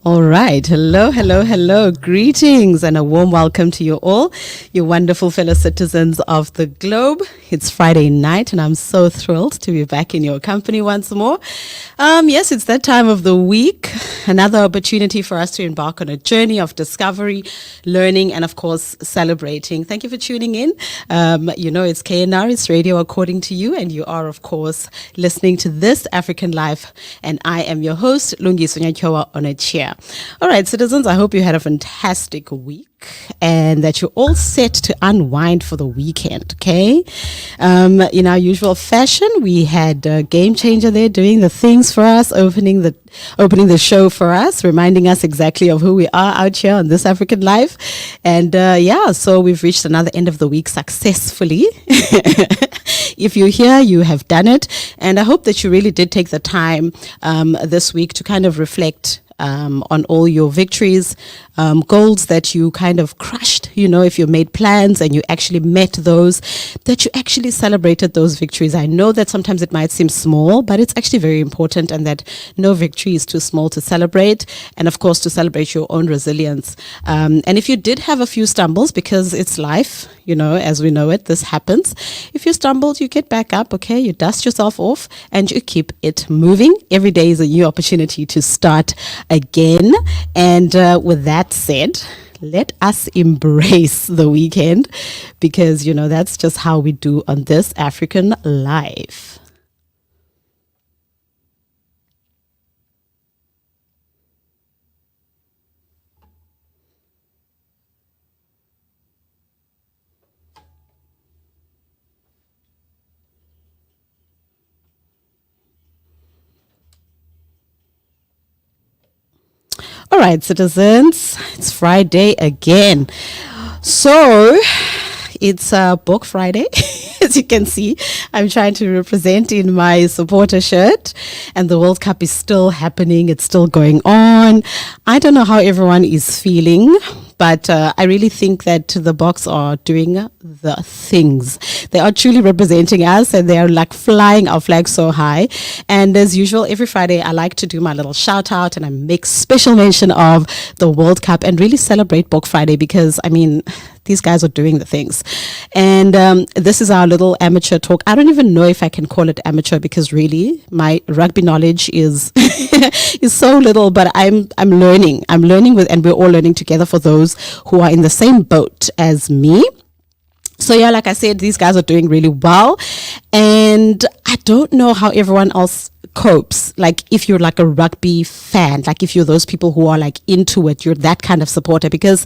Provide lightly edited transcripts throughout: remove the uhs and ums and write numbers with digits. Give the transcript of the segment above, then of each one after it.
All right. Hello, hello, hello. Greetings and a warm welcome to you all, you wonderful fellow citizens of the globe. It's Friday night and I'm so thrilled to be back in your company once more. Yes, it's that time of the week. Another opportunity for us to embark on a journey of discovery, learning, and of course, celebrating. Thank you for tuning in. It's KNR, it's radio according to you, and you are, of course, listening to This African Life. And I am your host, Lungiswa, Nyatyowa-Onochie. All right, citizens, I hope you had a fantastic week and that you're all set to unwind for the weekend, okay? In our usual fashion, we had a game changer there doing the things for us, opening the show for us, reminding us exactly of who we are out here on This African Life. And so we've reached another end of the week successfully. If you're here, you have done it. And I hope that you really did take the time this week to kind of reflect on all your victories, goals that you kind of crushed, if you made plans and you actually met those, that you actually celebrated those victories. I know that sometimes it might seem small, but it's actually very important, and that no victory is too small to celebrate. And of course, to celebrate your own resilience. And if you did have a few stumbles, because it's life, as we know it, this happens. If you stumbled, you get back up, okay? You dust yourself off and you keep it moving. Every day is a new opportunity to start again. And with that said, let us embrace the weekend, because, that's just how we do on This African Life. All right, citizens, it's Friday again. So it's Book Friday. As you can see, I'm trying to represent in my supporter shirt, and the World Cup is still happening. It's still going on. I don't know how everyone is feeling, but I really think that the Boks are doing the things. They are truly representing us, and they are like flying our flag so high. And as usual, every Friday, I like to do my little shout out, and I make special mention of the World Cup and really celebrate Book Friday, because, these guys are doing the things. And this is our little amateur talk. I don't even know if I can call it amateur, because really my rugby knowledge is is so little, but I'm learning. I'm learning and we're all learning together for those who are in the same boat as me. So yeah, like I said, these guys are doing really well. And I don't know how everyone else copes. Like if you're like a rugby fan, like if you're those people who are like into it, you're that kind of supporter, because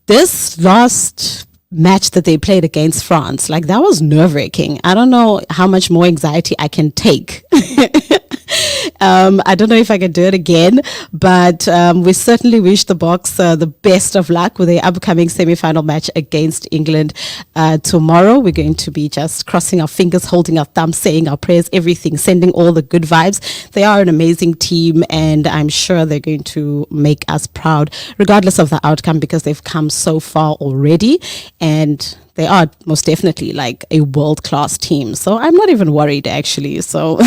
this last match that they played against France, like that was nerve-wracking. I don't know how much more anxiety I can take. I don't know if I can do it again, but we certainly wish the Boks the best of luck with their upcoming semi-final match against England tomorrow. We're going to be just crossing our fingers, holding our thumbs, saying our prayers, everything, sending all the good vibes. They are an amazing team, and I'm sure they're going to make us proud, regardless of the outcome, because they've come so far already, and they are most definitely like a world-class team. So I'm not even worried, actually. So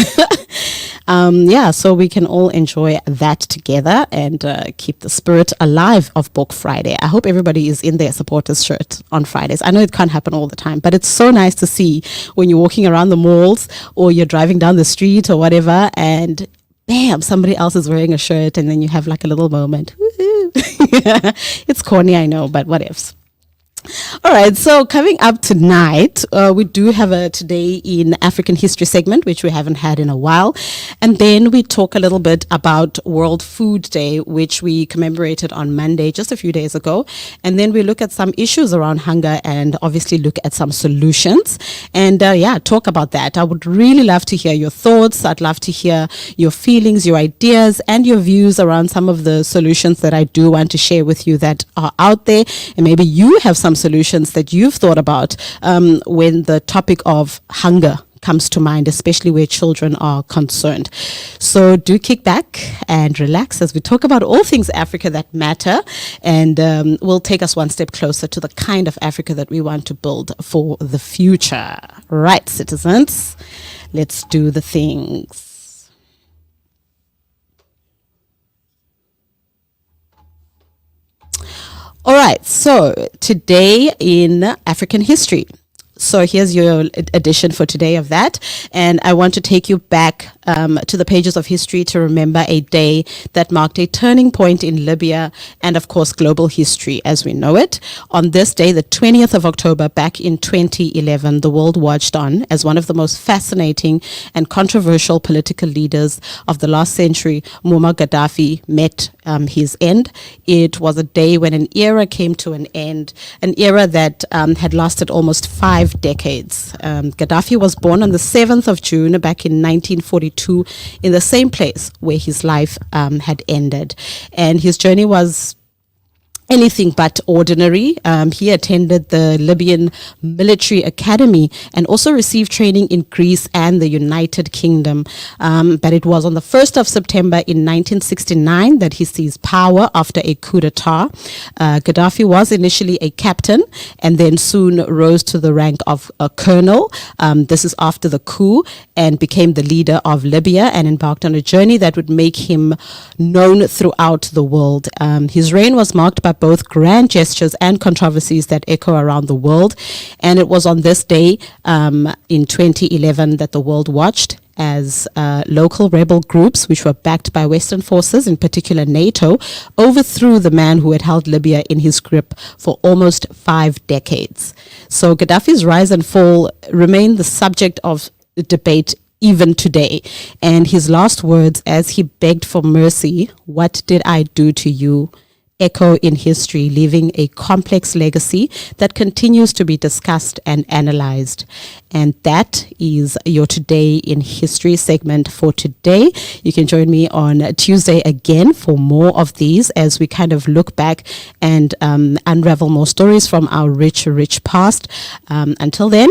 so we can all enjoy that together and keep the spirit alive of Book Friday. I hope everybody is in their supporters shirt on Fridays. I know it can't happen all the time, but it's so nice to see when you're walking around the malls or you're driving down the street or whatever, and bam, somebody else is wearing a shirt, and then you have like a little moment. It's corny, I know, but what ifs. All right, so coming up tonight, we do have a Today in African History segment, which we haven't had in a while. And then we talk a little bit about World Food Day, which we commemorated on Monday, just a few days ago. And then we look at some issues around hunger and obviously look at some solutions. And talk about that. I would really love to hear your thoughts. I'd love to hear your feelings, your ideas, and your views around some of the solutions that I do want to share with you that are out there. And maybe you have some solutions that you've thought about when the topic of hunger comes to mind, especially where children are concerned. So do kick back and relax as we talk about all things Africa that matter, and will take us one step closer to the kind of Africa that we want to build for the future. Right, citizens, let's do the things. right. So today in African history. So here's your edition for today of that. And I want to take you back to the pages of history to remember a day that marked a turning point in Libya and, of course, global history as we know it. On this day, the 20th of October, back in 2011, the world watched on as one of the most fascinating and controversial political leaders of the last century, Muammar Gaddafi, met his end. It was a day when an era came to an end, an era that had lasted almost 5 decades. Gaddafi was born on the 7th of June back in 1942 in the same place where his life had ended. And his journey was anything but ordinary. He attended the Libyan Military Academy and also received training in Greece and the United Kingdom. But it was on the 1st of September in 1969 that he seized power after a coup d'etat. Gaddafi was initially a captain and then soon rose to the rank of a colonel. This is after the coup, and became the leader of Libya and embarked on a journey that would make him known throughout the world. His reign was marked by both grand gestures and controversies that echo around the world. And it was on this day in 2011 that the world watched as local rebel groups, which were backed by Western forces, in particular NATO, overthrew the man who had held Libya in his grip for almost 5 decades. So Gaddafi's rise and fall remain the subject of debate even today. And his last words as he begged for mercy, "What did I do to you?" echo in history, leaving a complex legacy that continues to be discussed and analyzed. And that is your Today in History segment for today. You can join me on Tuesday again for more of these as we kind of look back and unravel more stories from our rich, rich past. Until then,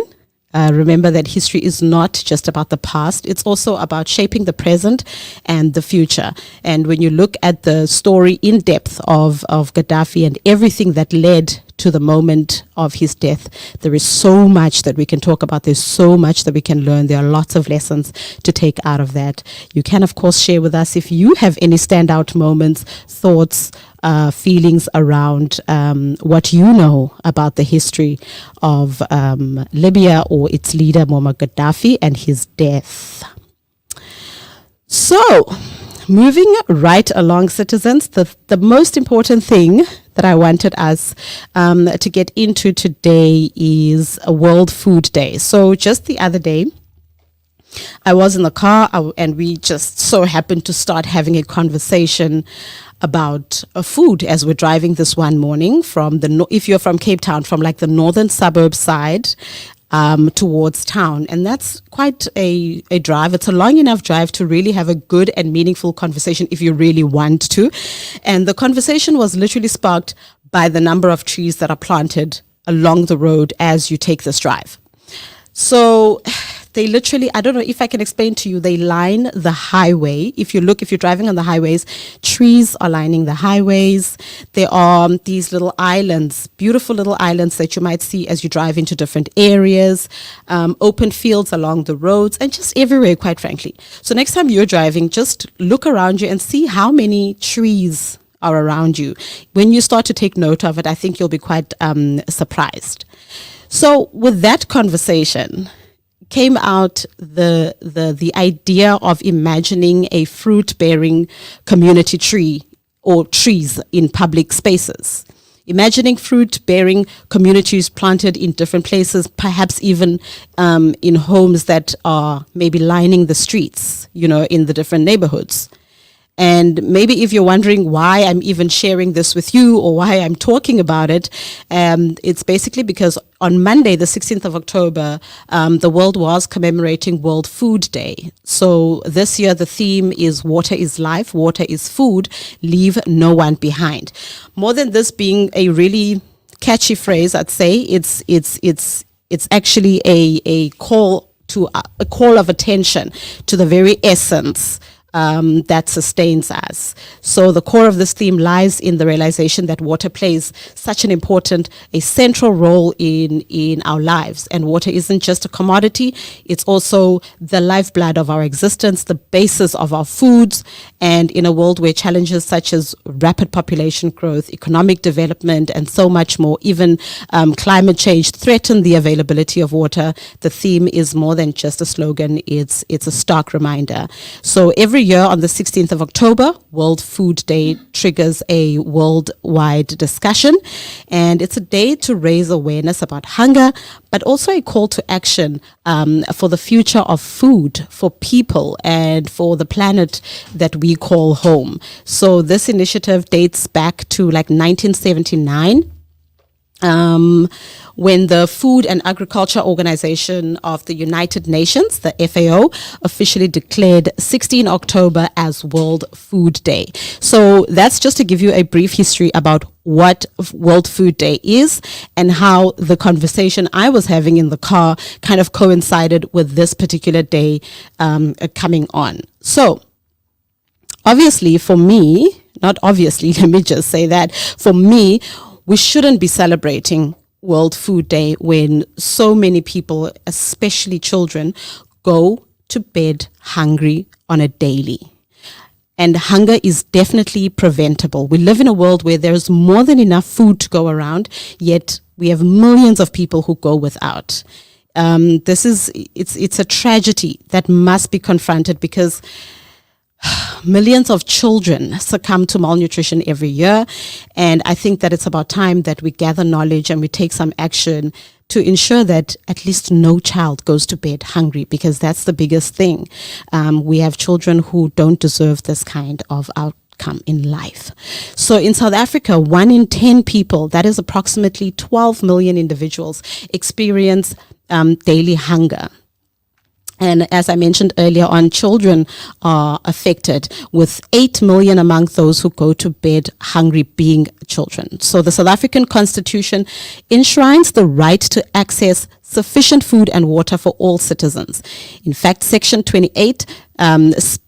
remember that history is not just about the past. It's also about shaping the present and the future. And when you look at the story in depth of Gaddafi and everything that led to the moment of his death, there is so much that we can talk about. There's so much that we can learn. There are lots of lessons to take out of that. You can, of course, share with us if you have any standout moments, thoughts, feelings around what you know about the history of Libya or its leader, Muammar Gaddafi, and his death. So, moving right along, citizens, the most important thing that I wanted us to get into today is a World Food Day. So just the other day, I was in the car and we just so happened to start having a conversation about food as we're driving this one morning from if you're from Cape Town, from like the northern suburb side towards town. And that's quite a drive. It's a long enough drive to really have a good and meaningful conversation if you really want to. And the conversation was literally sparked by the number of trees that are planted along the road as you take this drive. So they literally, I don't know if I can explain to you, they line the highway. If you're driving on the highways, trees are lining the highways. There are these little islands, beautiful little islands that you might see as you drive into different areas, open fields along the roads, and just everywhere, quite frankly. So next time you're driving, just look around you and see how many trees are around you. When you start to take note of it, I think you'll be quite surprised. So with that conversation came out the idea of imagining a fruit-bearing community tree or trees in public spaces. Imagining fruit-bearing communities planted in different places, perhaps even in homes that are maybe lining the streets, in the different neighborhoods. And maybe if you're wondering why I'm even sharing this with you or why I'm talking about it, it's basically because on Monday, the 16th of October, the world was commemorating World Food Day. So this year, the theme is water is life, water is food, leave no one behind. More than this being a really catchy phrase, I'd say it's actually a call of attention to the very essence that sustains us. So the core of this theme lies in the realization that water plays such a central role in our lives. And water isn't just a commodity, it's also the lifeblood of our existence, the basis of our foods. And in a world where challenges such as rapid population growth, economic development, and so much more, even climate change threaten the availability of water, the theme is more than just a slogan, it's a stark reminder. So every year on the 16th of October, World Food Day triggers a worldwide discussion, and it's a day to raise awareness about hunger, but also a call to action for the future of food for people and for the planet that we call home. So this initiative dates back to like 1979. When the Food and Agriculture Organization of the United Nations, the FAO, officially declared 16 October as World Food Day. So that's just to give you a brief history about what World Food Day is and how the conversation I was having in the car kind of coincided with this particular day coming on. So obviously for me, not obviously, let me just say that, for me, we shouldn't be celebrating World Food Day when so many people, especially children, go to bed hungry on a daily. And hunger is definitely preventable. We live in a world where there's more than enough food to go around, yet we have millions of people who go without. It's a tragedy that must be confronted because millions of children succumb to malnutrition every year. And I think that it's about time that we gather knowledge and we take some action to ensure that at least no child goes to bed hungry, because that's the biggest thing. We have children who don't deserve this kind of outcome in life. So in South Africa, 1 in 10 people, that is approximately 12 million individuals, experience daily hunger. And as I mentioned earlier on, children are affected, with 8 million among those who go to bed hungry being children. So the South African Constitution enshrines the right to access sufficient food and water for all citizens. In fact, Section 28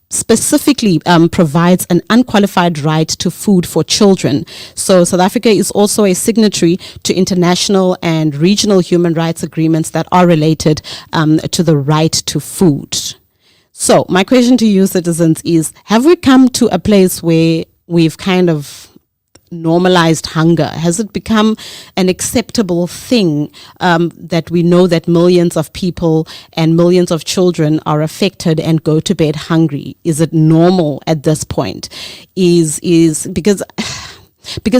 specifically provides an unqualified right to food for children. So South Africa is also a signatory to international and regional human rights agreements that are related to the right to food. So my question to you, citizens, is, have we come to a place where we've kind of normalized hunger? Has it become an acceptable thing that we know that millions of people and millions of children are affected and go to bed hungry? Is it normal at this point? Because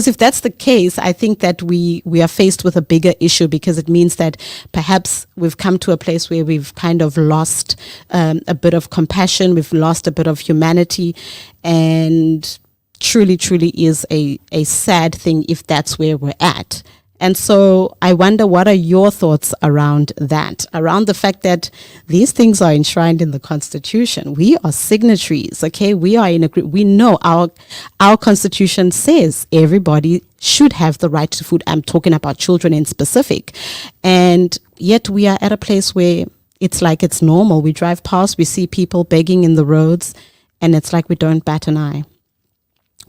if that's the case, I think that we are faced with a bigger issue, because it means that perhaps we've come to a place where we've kind of lost a bit of compassion, we've lost a bit of humanity, and truly is a sad thing if that's where we're at. And so I wonder, what are your thoughts around that, around the fact that these things are enshrined in the Constitution? We are signatories, okay? We are in agreement. We know our Constitution says everybody should have the right to food. I'm talking about children in specific. And yet we are at a place where it's like it's normal. We drive past, we see people begging in the roads, and it's like we don't bat an eye.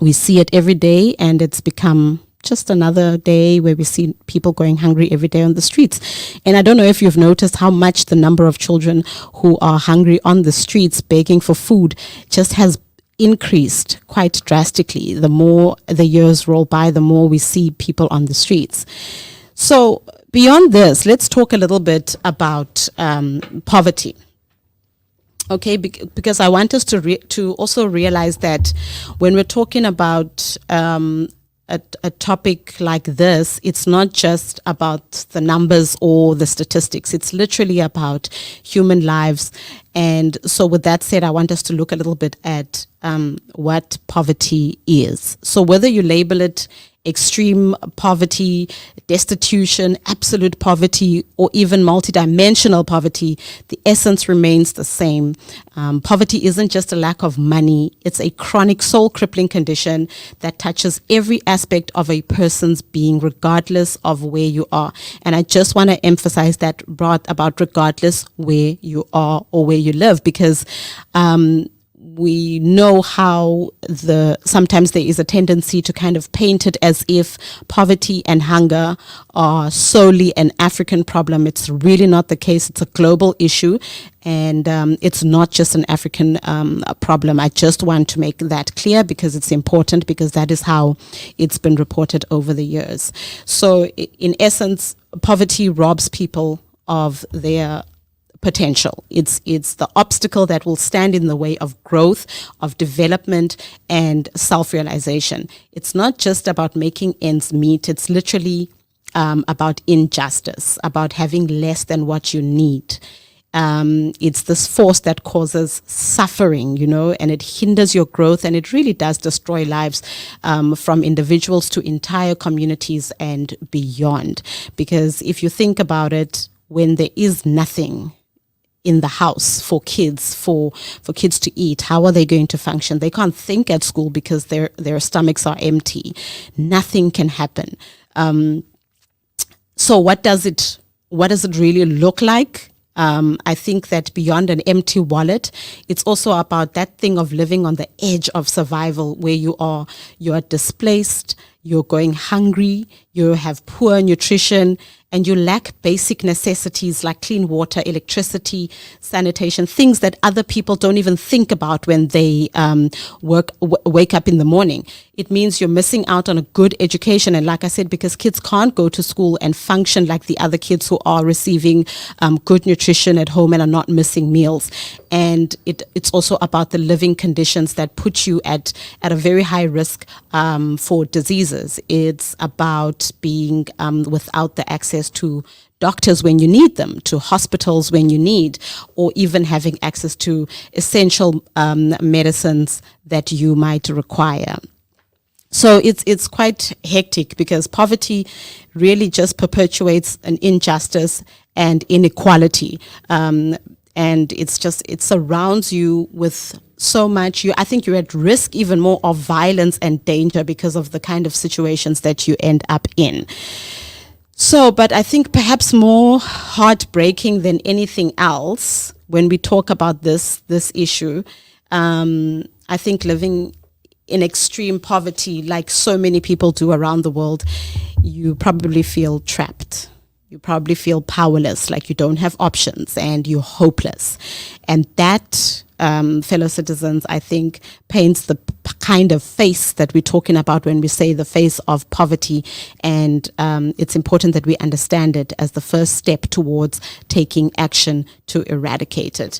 We see it every day, and it's become just another day where we see people going hungry every day on the streets. And I don't know if you've noticed how much the number of children who are hungry on the streets begging for food just has increased quite drastically. The more the years roll by, the more we see people on the streets. So beyond this, let's talk a little bit about poverty. Okay, because I want us to also realize that when we're talking about a topic like this, it's not just about the numbers or the statistics. It's literally about human lives. And so with that said, I want us to look a little bit at what poverty is. So whether you label it extreme poverty, destitution, absolute poverty, or even multidimensional poverty, the essence remains the same. Poverty isn't just a lack of money. It's a chronic soul-crippling condition that touches every aspect of a person's being, regardless of where you are. And I just want to emphasize that about regardless where you are or where you live, because we know how sometimes there is a tendency to kind of paint it as if poverty and hunger are solely an African problem. It's really not the case. It's a global issue, and it's not just an African problem. I just want to make that clear because it's important, because that is how it's been reported over the years. So in essence, poverty robs people of their potential. It's the obstacle that will stand in the way of growth, of development, and self-realization. It's not just about making ends meet. It's literally about injustice, about having less than what you need. It's this force that causes suffering, and it hinders your growth, and it really does destroy lives, from individuals to entire communities and beyond. Because if you think about it, when there is nothing in the house for kids, for kids to eat, how are they going to function? They can't think at school because their stomachs are empty. Nothing can happen. So what does it really look like? I think that beyond an empty wallet, it's also about that thing of living on the edge of survival, where you are displaced, you're going hungry, you have poor nutrition, and you lack basic necessities like clean water, electricity, sanitation, things that other people don't even think about when they wake up in the morning. It means you're missing out on a good education. And like I said, because kids can't go to school and function like the other kids who are receiving good nutrition at home and are not missing meals. And it's also about the living conditions that put you at a very high risk for diseases. It's about being without the access to doctors when you need them, to hospitals when you need, or even having access to essential medicines that you might require. So it's quite hectic, because poverty really just perpetuates an injustice and inequality. And it surrounds you with so much. I think you're at risk even more of violence and danger because of the kind of situations that you end up in. So, but I think perhaps more heartbreaking than anything else when we talk about this issue, I think living in extreme poverty, like so many people do around the world, you probably feel trapped. You probably feel powerless, like you don't have options, and you're hopeless. And that, fellow citizens, I think paints the kind of face that we're talking about when we say the face of poverty. And it's important that we understand it as the first step towards taking action to eradicate it.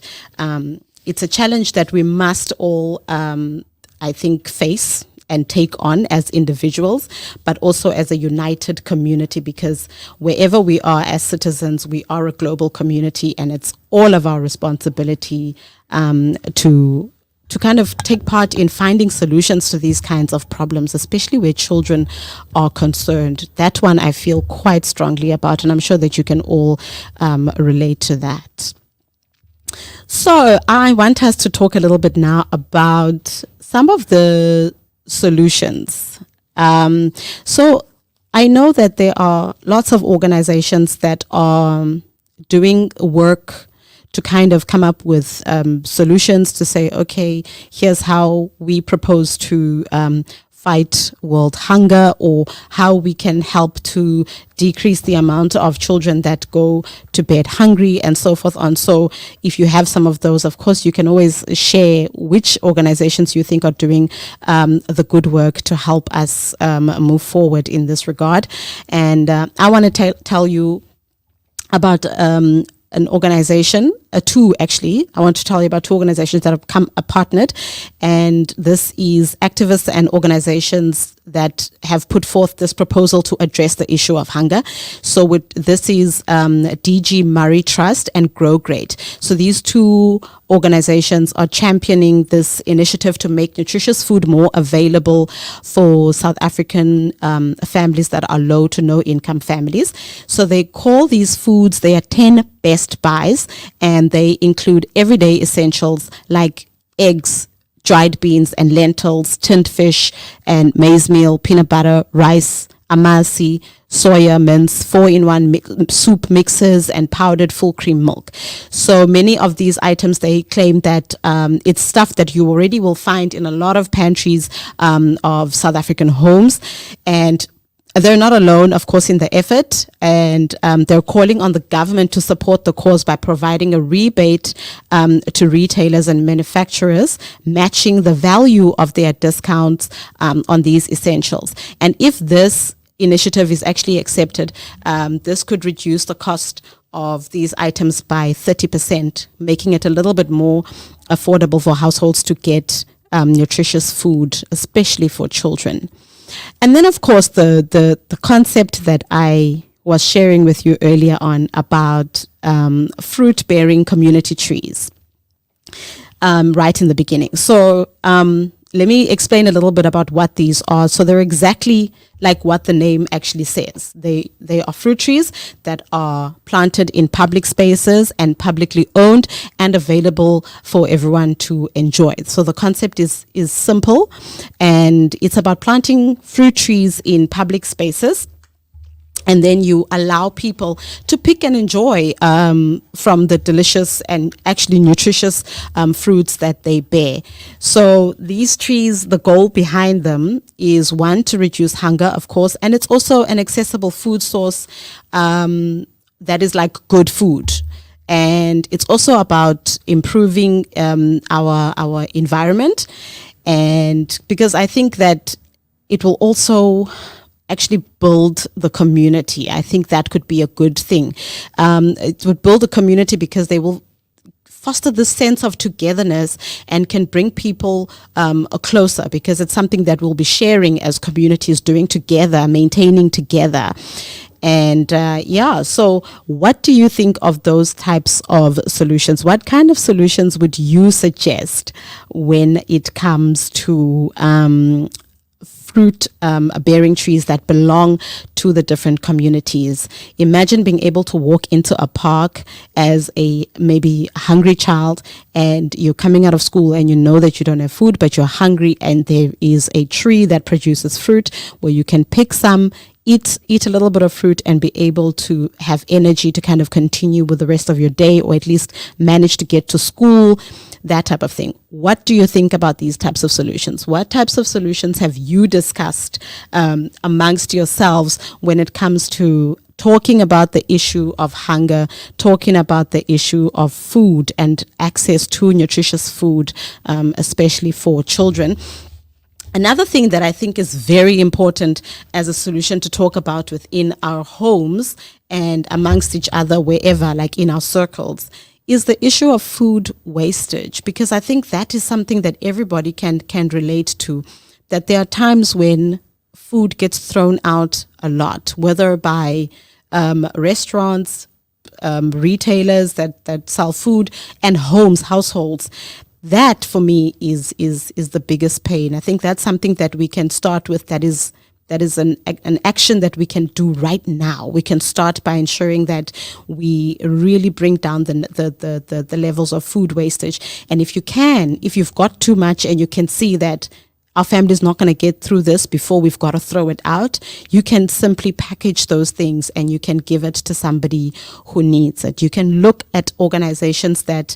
It's a challenge that we must all, I think, face and take on as individuals, but also as a united community, because wherever we are as citizens, we are a global community, and it's all of our responsibility to kind of take part in finding solutions to these kinds of problems, especially where children are concerned. That one I feel quite strongly about, and I'm sure that you can all relate to that. So I want us to talk a little bit now about some of the solutions. So I know that there are lots of organizations that are doing work to kind of come up with solutions to say, okay, here's how we propose to fight world hunger, or how we can help to decrease the amount of children that go to bed hungry, and so forth on. So if you have some of those, of course, you can always share which organizations you think are doing the good work to help us move forward in this regard. And I want to tell you about an organization, two actually. I want to tell you about two organizations that have partnered, and this is activists and organizations that have put forth this proposal to address the issue of hunger. So this is DG Murray Trust and Grow Great. So these two organizations are championing this initiative to make nutritious food more available for South African families that are low to no income families. So they call these foods, they are 10 best buys, and they include everyday essentials like eggs, dried beans and lentils, tinned fish and maize meal, peanut butter, rice, amasi, soya mince, 4-in-1 soup mixes, and powdered full cream milk. So many of these items, they claim that it's stuff that you already will find in a lot of pantries of South African homes. And they're not alone, of course, in the effort, and they're calling on the government to support the cause by providing a rebate to retailers and manufacturers, matching the value of their discounts on these essentials. And if this initiative is actually accepted, this could reduce the cost of these items by 30%, making it a little bit more affordable for households to get nutritious food, especially for children. And then, of course, the concept that I was sharing with you earlier on about fruit-bearing community trees right in the beginning. So let me explain a little bit about what these are. So they're exactly like what the name actually says. They are fruit trees that are planted in public spaces and publicly owned and available for everyone to enjoy. So the concept is simple, and it's about planting fruit trees in public spaces. And then you allow people to pick and enjoy from the delicious and actually nutritious fruits that they bear. So these trees, the goal behind them is, one, to reduce hunger, of course, and it's also an accessible food source that is like good food. And it's also about improving our environment. And because I think that it will also actually build the community. I think that could be a good thing. It would build a community because they will foster this sense of togetherness and can bring people closer, because it's something that we'll be sharing as communities, doing together, maintaining together. And so what do you think of those types of solutions? What kind of solutions would you suggest when it comes to fruit bearing trees that belong to the different communities? Imagine being able to walk into a park as a maybe hungry child, and you're coming out of school and you know that you don't have food, but you're hungry, and there is a tree that produces fruit where you can pick some, eat a little bit of fruit, and be able to have energy to kind of continue with the rest of your day, or at least manage to get to school, that type of thing. What do you think about these types of solutions? What types of solutions have you discussed amongst yourselves when it comes to talking about the issue of hunger, talking about the issue of food and access to nutritious food, especially for children? Another thing that I think is very important as a solution to talk about within our homes and amongst each other, wherever, like in our circles, is the issue of food wastage, because I think that is something that everybody can relate to, that there are times when food gets thrown out a lot, whether by restaurants, retailers that sell food, and households. That for me is the biggest pain. I think that's something that we can start with. That is an action that we can do right now. We can start by ensuring that we really bring down the levels of food wastage. And if you've got too much and you can see that our family is not going to get through this before we've got to throw it out, you can simply package those things and you can give it to somebody who needs it. You can look at organizations that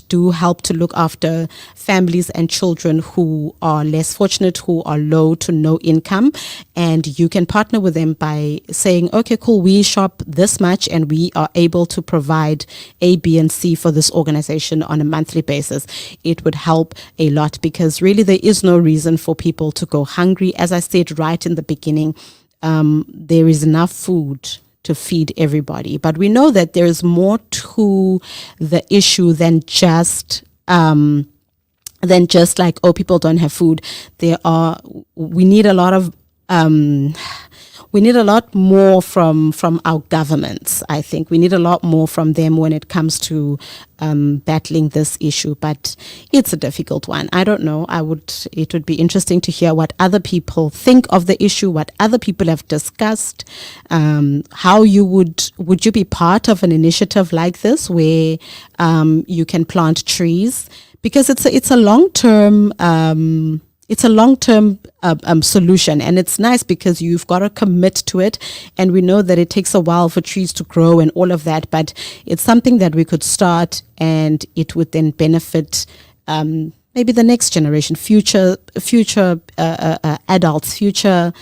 do help to look after families and children who are less fortunate, who are low to no income, and you can partner with them by saying, okay, cool, we shop this much and we are able to provide A, B, and C for this organization on a monthly basis. It would help a lot, because really there is no reason for people to go hungry. As I said right in the beginning, there is enough food to feed everybody. But we know that there is more to the issue than just like, oh, people don't have food. We need a lot more from our governments. I think we need a lot more from them when it comes to battling this issue, but it's a difficult one. I don't know. It would be interesting to hear what other people think of the issue, what other people have discussed, how would you be part of an initiative like this where you can plant trees, because it's a long-term it's a long-term solution, and it's nice because you've got to commit to it, and we know that it takes a while for trees to grow and all of that, but it's something that we could start, and it would then benefit maybe the next generation, future adults, future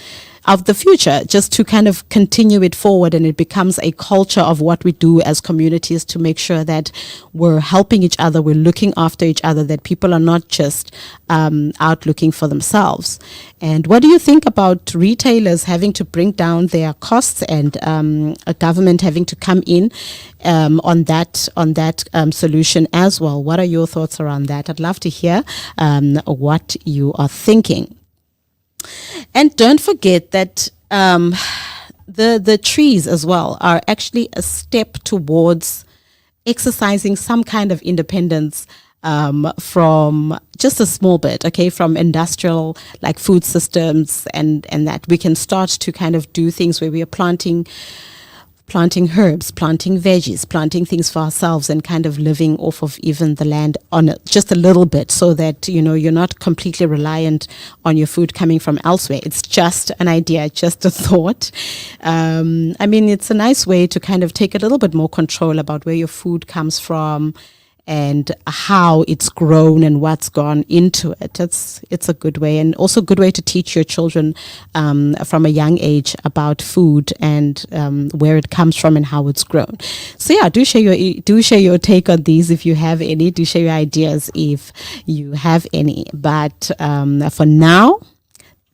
of the future, just to kind of continue it forward, and it becomes a culture of what we do as communities to make sure that we're helping each other, we're looking after each other, that people are not just out looking for themselves. And what do you think about retailers having to bring down their costs, and a government having to come in on that solution as well? What are your thoughts around that? I'd love to hear what you are thinking. And don't forget that the trees as well are actually a step towards exercising some kind of independence from just a small bit, okay, from industrial like food systems, and that we can start to kind of do things where we are planting herbs, planting veggies, planting things for ourselves, and kind of living off of even the land on just a little bit, so that, you know, you're not completely reliant on your food coming from elsewhere. It's just an idea, just a thought. I mean, it's a nice way to kind of take a little bit more control about where your food comes from and how it's grown and what's gone into it. It's a good way, and also a good way to teach your children from a young age about food and where it comes from and how it's grown. So yeah, do share your take on these if you have any. Do share your ideas if you have any. But for now,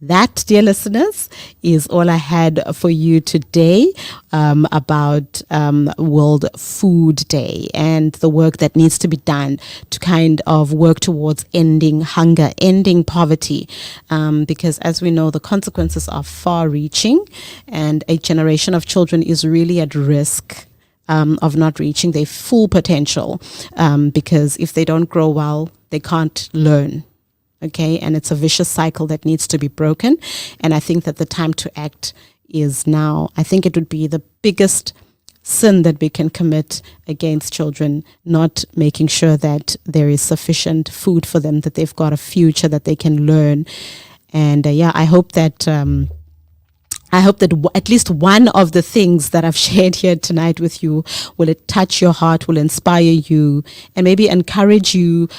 that, dear listeners, is all I had for you today about World Food Day and the work that needs to be done to kind of work towards ending hunger, ending poverty, because as we know, the consequences are far-reaching, and a generation of children is really at risk of not reaching their full potential, because if they don't grow well, they can't learn. Okay, and it's a vicious cycle that needs to be broken. And I think that the time to act is now. I think it would be the biggest sin that we can commit against children, not making sure that there is sufficient food for them, that they've got a future, that they can learn. And I hope that at least one of the things that I've shared here tonight with you will it touch your heart, will inspire you, and maybe encourage you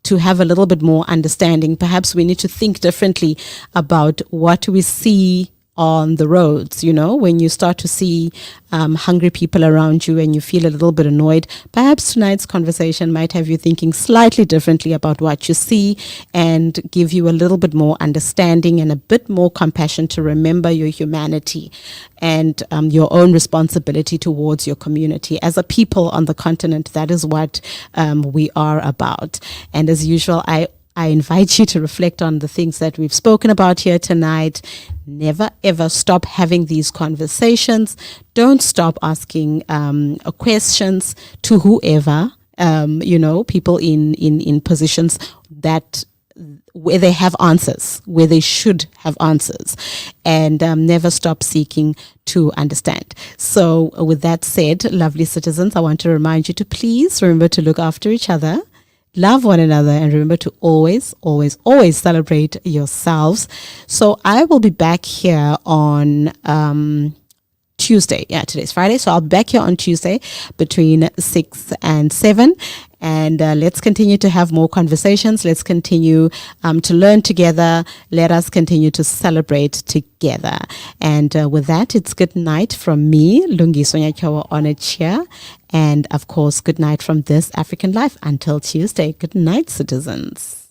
to have a little bit more understanding. Perhaps we need to think differently about what we see on the roads. You know, when you start to see hungry people around you and you feel a little bit annoyed, perhaps tonight's conversation might have you thinking slightly differently about what you see, and give you a little bit more understanding and a bit more compassion to remember your humanity and your own responsibility towards your community. As a people on the continent, that is what we are about. And as usual, I invite you to reflect on the things that we've spoken about here tonight. Never, ever stop having these conversations. Don't stop asking questions to whoever, people in positions that where they have answers, where they should have answers, and never stop seeking to understand. So with that said, lovely citizens, I want to remind you to please remember to look after each other, love one another, and remember to always, always, always celebrate yourselves. So I will be back here on Tuesday. Yeah, today's Friday. So I'll be back here on Tuesday between 6 and 7. And let's continue to have more conversations. Let's continue to learn together. Let us continue to celebrate together. And with that, it's good night from me, Lungiswa Nyatyowa-Onochie. And of course, good night from This African Life. Until Tuesday, good night, citizens.